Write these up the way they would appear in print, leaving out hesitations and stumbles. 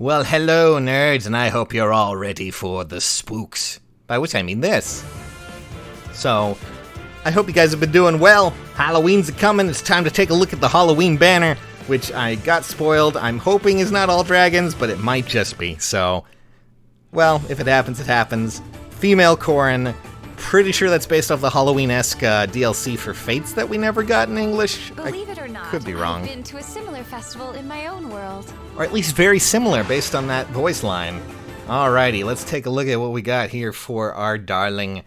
Well, hello, nerds, and I hope you're all ready for the spooks. By which I mean this. So, I hope you guys have been doing well. Halloween's coming. It's time to take a look at the Halloween banner, which I got spoiled. I'm hoping is not all dragons, but it might just be. So, well, if it happens, it happens. Female Corrin. Pretty sure that's based off the Halloween-esque DLC for Fates that we never got in English. Believe it or not, could be wrong. I've been to a similar festival in my own world. Or at least very similar based on that voice line. Alrighty, let's take a look at what we got here for our darling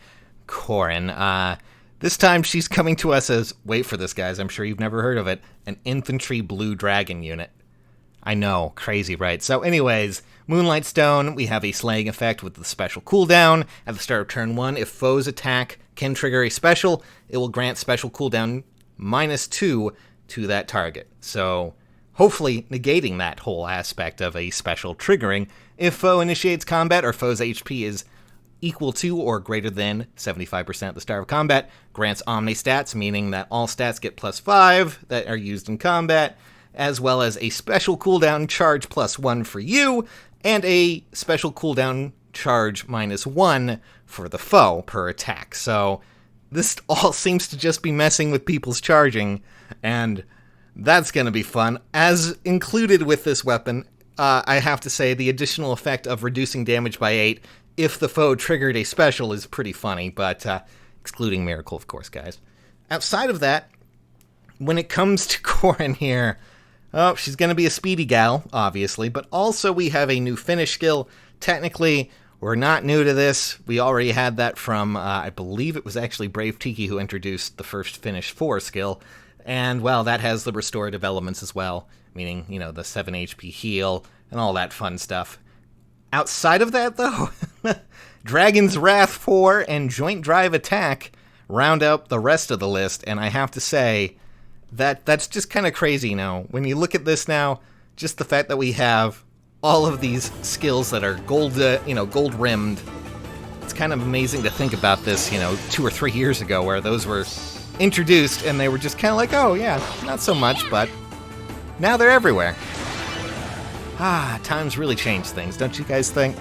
Corrin. This time she's coming to us as, wait for this guys, I'm sure you've never heard of it, an infantry blue dragon unit. I know, crazy, right? So anyways, Moonlight Stone, we have a slaying effect with the special cooldown. At the start of turn 1, if foes attack can trigger a special, it will grant special cooldown -2 to that target. So hopefully negating that whole aspect of a special triggering. If foe initiates combat or foe's HP is equal to or greater than 75% at the start of combat, grants Omni stats, meaning that all stats get +5 that are used in combat, as well as a special cooldown charge +1 for you, and a special cooldown charge -1 for the foe per attack. So this all seems to just be messing with people's charging, and that's going to be fun. As included with this weapon, I have to say the additional effect of reducing damage by 8 if the foe triggered a special is pretty funny, but excluding Miracle, of course, guys. Outside of that, when it comes to Corrin here, oh, she's going to be a speedy gal, obviously, but also we have a new finish skill. Technically, we're not new to this. We already had that from, I believe it was actually Brave Tiki who introduced the first finish 4 skill. And, well, that has the restorative elements as well, meaning, you know, the 7 HP heal and all that fun stuff. Outside of that, though, Dragon's Wrath 4 and Joint Drive Attack round out the rest of the list, and I have to say that's just kind of crazy, you know. When you look at this now, just the fact that we have all of these skills that are gold rimmed, it's kind of amazing to think about this, 2 or 3 years ago, where those were introduced and they were just kind of like, oh yeah, not so much, but now they're everywhere. Times really change things, don't you guys think?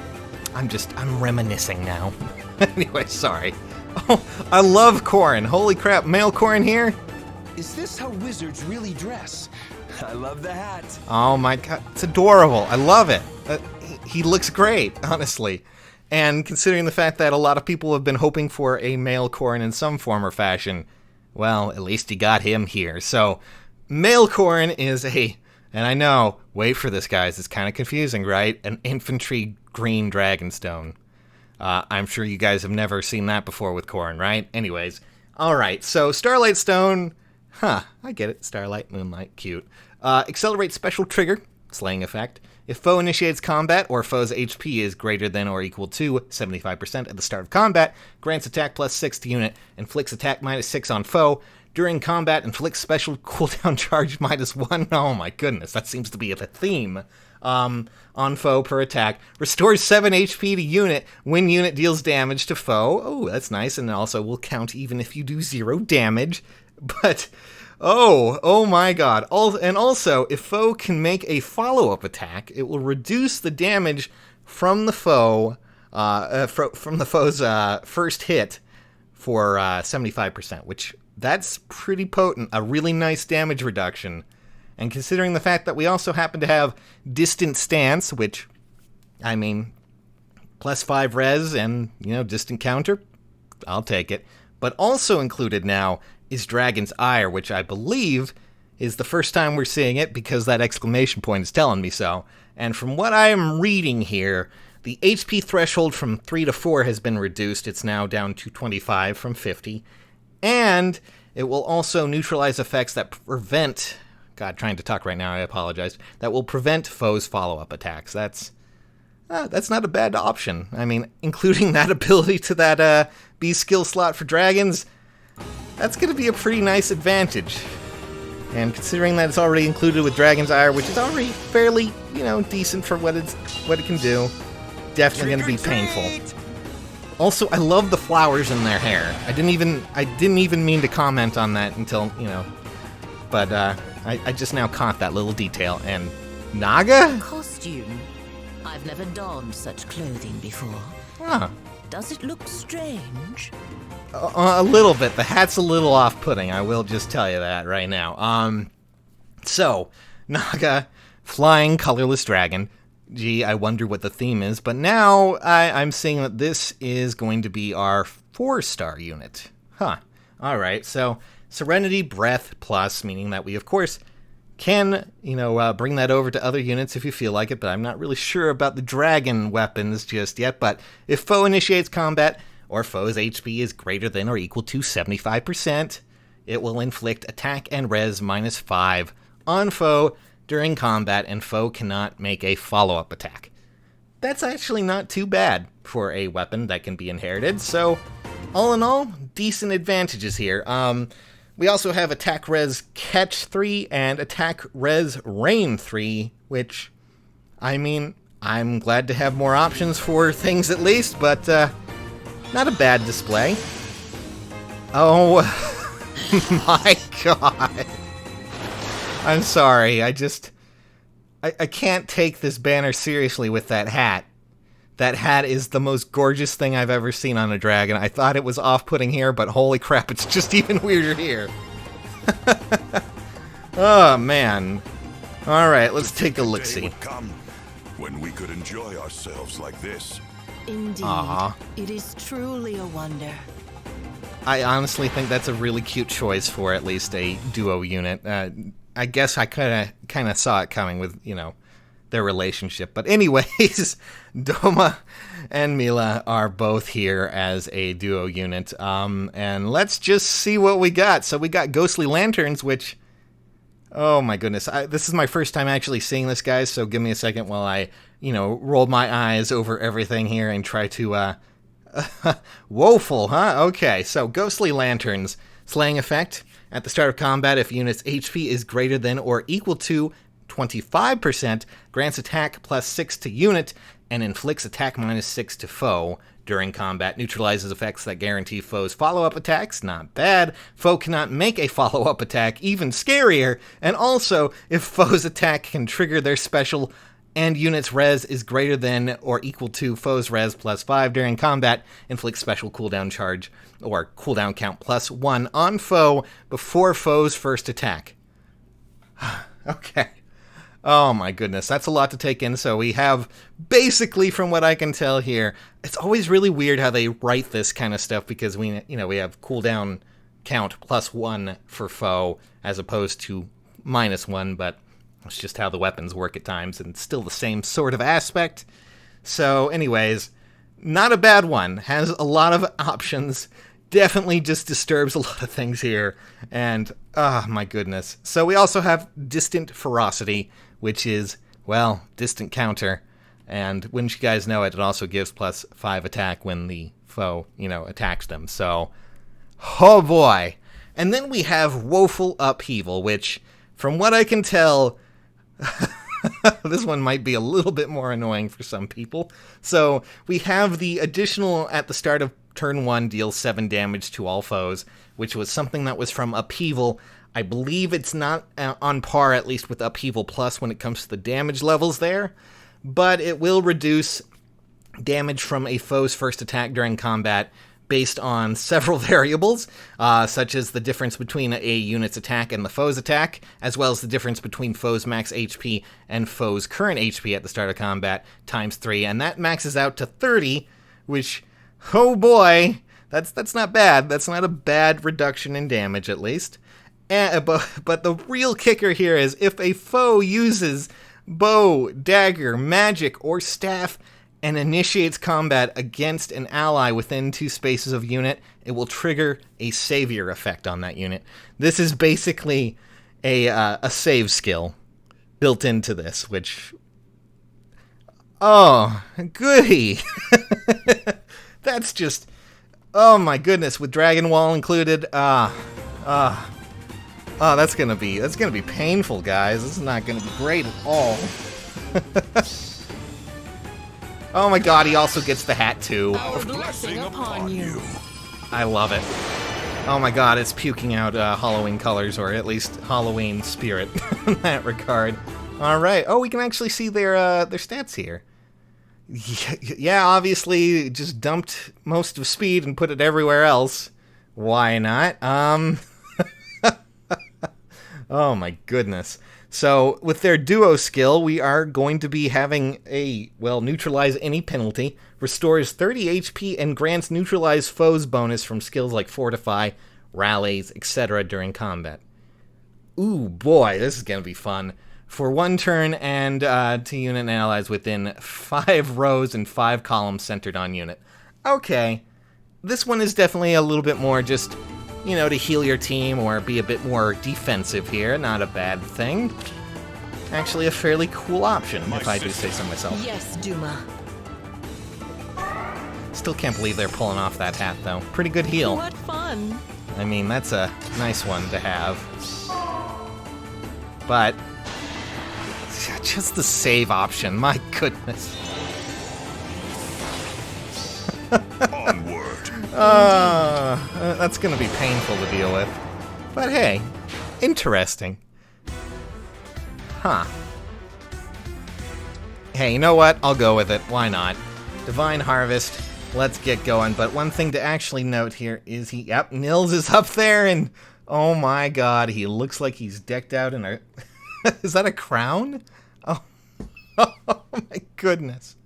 I'm reminiscing now. Anyway, sorry. Oh, I love Corrin. Holy crap, male Corrin here? Is this how wizards really dress? I love the hat. Oh my god, it's adorable. I love it. He looks great, honestly. And considering the fact that a lot of people have been hoping for a male Corrin in some form or fashion, well, at least he got him here. So, male Corrin is and I know, wait for this, guys, it's kind of confusing, right? An infantry green dragonstone. I'm sure you guys have never seen that before with Corrin, right? Anyways, alright, so Starlight Stone, I get it, Starlight, Moonlight, cute. Accelerate special trigger, slaying effect. If foe initiates combat or foe's HP is greater than or equal to 75% at the start of combat, grants attack +6 to unit, inflicts attack -6 on foe. During combat, inflicts special cooldown charge -1. Oh my goodness, that seems to be a theme. On foe per attack. Restores 7 HP to unit when unit deals damage to foe. Oh, that's nice, and also will count even if you do 0 damage. But, oh my god. And also, if foe can make a follow-up attack, it will reduce the damage from the foe, from the foe's first hit for 75%, which that's pretty potent. A really nice damage reduction. And considering the fact that we also happen to have Distant Stance, which, I mean, +5 res and, distant counter, I'll take it. But also included now is Dragon's Ire, which I believe is the first time we're seeing it because that exclamation point is telling me so. And from what I am reading here, the HP threshold from 3 to 4 has been reduced. It's now down to 25 from 50. And it will also neutralize effects that prevent... God, trying to talk right now, I apologize. That will prevent foes' follow-up attacks. That's not a bad option. I mean, including that ability to that B skill slot for dragons, that's going to be a pretty nice advantage. And considering that it's already included with Dragon's Ire, which is already fairly, decent for what it can do, definitely going to be painful. Also, I love the flowers in their hair. I didn't even mean to comment on that until, but I just now caught that little detail. And Naga? Costume. I've never donned such clothing before. Huh. Does it look strange? A little bit. The hat's a little off-putting, I will just tell you that right now. So, Naga, flying colorless dragon. Gee, I wonder what the theme is, but now I'm seeing that this is going to be our 4-star unit. Huh. Alright, so Serenity Breath Plus, meaning that we, of course, can, bring that over to other units if you feel like it, but I'm not really sure about the dragon weapons just yet. But if foe initiates combat, or foe's HP is greater than or equal to 75%, it will inflict attack and res -5 on foe during combat, and foe cannot make a follow-up attack. That's actually not too bad for a weapon that can be inherited, so all in all, decent advantages here. We also have attack res catch 3 and attack res rain 3, which, I mean, I'm glad to have more options for things at least, but not a bad display. Oh my god. I'm sorry, I can't take this banner seriously with that hat. That hat is the most gorgeous thing I've ever seen on a dragon. I thought it was off-putting here, but holy crap, it's just even weirder here. Oh, man. Alright, let's take a look-see. When we could enjoy ourselves like this. Indeed. Aww. It is truly a wonder. I honestly think that's a really cute choice for at least a duo unit. I guess I kind of saw it coming with, their relationship. But anyways, Doma and Mila are both here as a duo unit. And let's just see what we got. So we got Ghostly Lanterns, which, oh my goodness, this is my first time actually seeing this, guys, so give me a second while I, roll my eyes over everything here and try to, woeful, huh? Okay, so Ghostly Lanterns, slaying effect. At the start of combat, if unit's HP is greater than or equal to 25%, grants attack +6 to unit, and inflicts attack -6 to foe. During combat, neutralizes effects that guarantee foes follow-up attacks. Not bad. Foe cannot make a follow-up attack. Even scarier. And also, if foe's attack can trigger their special and unit's res is greater than or equal to foe's res +5 during combat, inflicts special cooldown charge or cooldown count +1 on foe before foe's first attack. Okay. Oh my goodness, that's a lot to take in. So we have, basically from what I can tell here, it's always really weird how they write this kind of stuff, because we have cooldown count +1 for foe as opposed to -1, but it's just how the weapons work at times, and still the same sort of aspect. So anyways, not a bad one. Has a lot of options. Definitely just disturbs a lot of things here. And, oh my goodness. So we also have Distant Ferocity, which is, well, distant counter. And wouldn't you guys know it, it also gives +5 attack when the foe, attacks them. So, oh boy. And then we have Woeful Upheaval, which, from what I can tell, this one might be a little bit more annoying for some people. So we have the additional, at the start of turn 1, deals 7 damage to all foes, which was something that was from Upheaval. I believe it's not on par, at least with Upheaval Plus, when it comes to the damage levels there, but it will reduce damage from a foe's first attack during combat based on several variables, such as the difference between a unit's attack and the foe's attack, as well as the difference between foe's max HP and foe's current HP at the start of combat, ×3, and that maxes out to 30, which, oh boy, that's not bad. That's not a bad reduction in damage, at least. But the real kicker here is if a foe uses bow, dagger, magic, or staff and initiates combat against an ally within 2 spaces of unit, it will trigger a savior effect on that unit. This is basically a save skill built into this, which... oh, goody! That's just... oh my goodness, with Dragon Wall included, oh, that's gonna be painful, guys. This is not gonna be great at all. Oh my god, he also gets the hat too. Our blessing upon you. I love it. Oh my god, it's puking out Halloween colors, or at least Halloween spirit in that regard. Alright, oh, we can actually see their stats here. Yeah, obviously, just dumped most of speed and put it everywhere else. Why not? Oh my goodness. So, with their duo skill, we are going to be having neutralize any penalty, restores 30 HP, and grants neutralize foes bonus from skills like Fortify, Rallies, etc. during combat. Ooh, boy, this is going to be fun. For 1 turn and to unit and allies within 5 rows and 5 columns centered on unit. Okay, this one is definitely a little bit more just, to heal your team or be a bit more defensive here. Not a bad thing. Actually, a fairly cool option, if I do say so myself. Yes, Duma. Still can't believe they're pulling off that hat, though. Pretty good heal. What fun. I mean, that's a nice one to have. But just the save option, my goodness. Onward. That's gonna be painful to deal with. But hey, interesting. Huh. Hey, you know what? I'll go with it. Why not? Divine Harvest. Let's get going. But one thing to actually note here is Nils is up there, and oh my god, he looks like he's decked out in a... Is that a crown? Oh. Oh my goodness.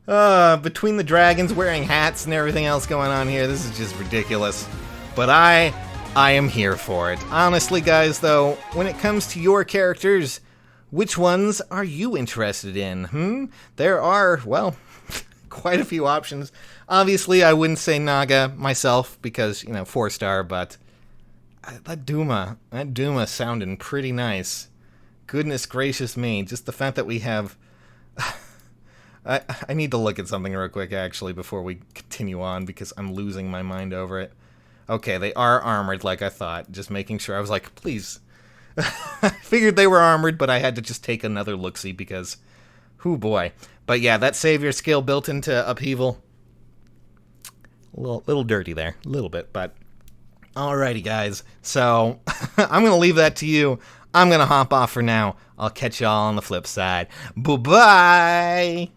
Between the dragons wearing hats and everything else going on here, this is just ridiculous. But I am here for it. Honestly, guys, though, when it comes to your characters, which ones are you interested in? There are, well, quite a few options. Obviously, I wouldn't say Naga myself because, 4-star, but that Duma sounding pretty nice. Goodness gracious me, just the fact that we have... I need to look at something real quick, actually, before we continue on, because I'm losing my mind over it. Okay, they are armored like I thought, just making sure. I was like, please. I figured they were armored, but I had to just take another look-see because, hoo boy. But yeah, that savior skill built into Upheaval, a little dirty there, a little bit, but alrighty guys. So, I'm going to leave that to you. I'm going to hop off for now. I'll catch y'all on the flip side. Bye-bye!